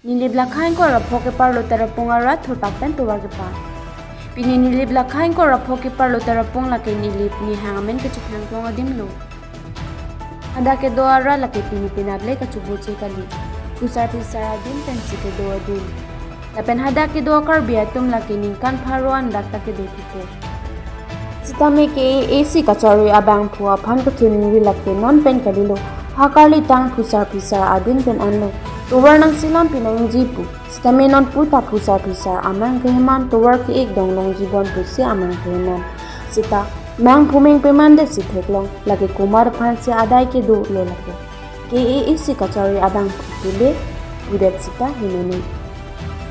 Nilib lakhain ko rapho ke parlo tarapong arat thurpapen tuwar ke pa. Pini nilib lakhain ko rapho ke parlo tarapong lake nilib ni hangamen ke chitang ko ngadim lo. Hada ke doa ra lake pini pinable ka chubuche kali. Pusar pisara din pensi ke doa dun. Tapen hada ke doa karbia tum lake ningkan paruan dakta ke do tipo. Sitame ke AC kachari abang phua phan ko thuning lake non pen kalilo. Hakali tang pusar pisara adin pen anlo. Tuwar ng silang pinang jipu. Sitame non puta pusar pisar amang keheman tuwar ke ek donglong jibon pusi amang keheman. Sita mang pumeng pemande si theklong lagi kumar phan se adai ke do lo lake. Ke isi kachari abang phutile budet sita hinoni.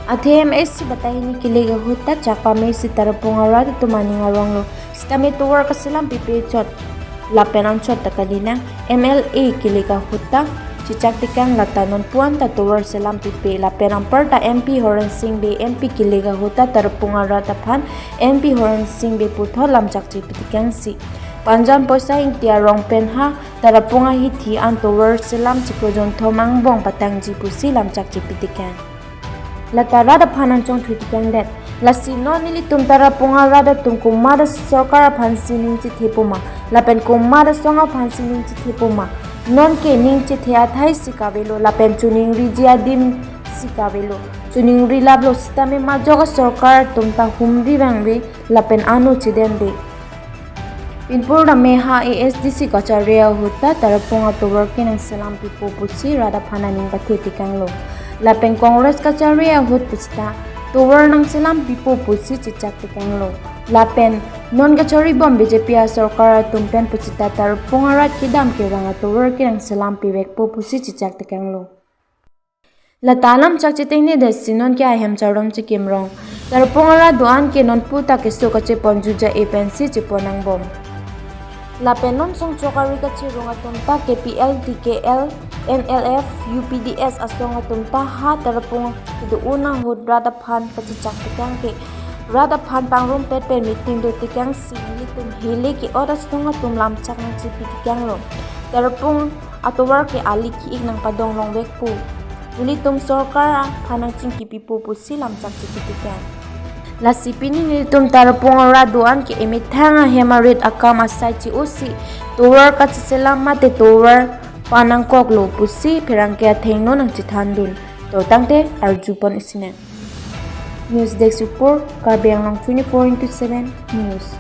Athem isi batahini kilega hutta chakpa me si tarapongara tumani ngarong lo. Sitame tuwar ka silang pipi chot. Lapenan chot takalina MLA kilega hutta Cicak tikang lata non puan ta tower selam pipi la perang perta MP Horan Singh be MP kilega hota terpunga rata phan MP Horan Singh be putho lamchak chipitikang si panjam poisa ing tia rong pen ha tarapunga hi thi an tower selam chikojon thomang bong patang ji pusi lamchak chipitikang lata rada phanan chong thutikang det lasi no nili tum tarapunga rada tum kumada sokara phansi ning chi thepuma lapen kumada songa phansi ning chi thepuma non ke ning che thea thai sikavelo lapen chuning rijia din sikavelo chuning ri lablo stame ma joga sarkar tumta humri rangbe lapen anu chiden be pinpur da meha ASDC kacharia hutta tarapong atobar ke nang salam pipo pusi rada phana ning pathe tikanglo lapen congress kacharia hut pusta tower nang salam pipo pusi chichak tikanglo lapen non gachari bom BJP sarkar tumpen puchita tar pungarat kidam ke ranga tower ke rang salam piwek po pusi chichak tekanglo latalam chak chiteng ne desinon ke ahem charom chi kimrong tar pungara duan ke non puta ke so kache ponjuja epensi chiponang bom lapen non song chokari ka chirunga tumta KPL DKL NLF UPDS asonga tumta ha tar pung duuna hodrada phan pachichak tekang ke rada phan pangrum pet meeting do tikang sili tum hile ki oras tunga tum lam chak nang chipi tikang lo terpung atowar ke ali ki ik nang padong long wek pu uli tum sarkar phanang ching ki pipu pusi lam chak chipi tikang la sipini ni tum terpung raduan ke emithanga hemarit akam asai chi usi towar ka chiselam mate towar panang kok lo pusi pherang ke thengno nang chithandun to tangte arjupon isine News Desk Report, Karbiang 24/7 News.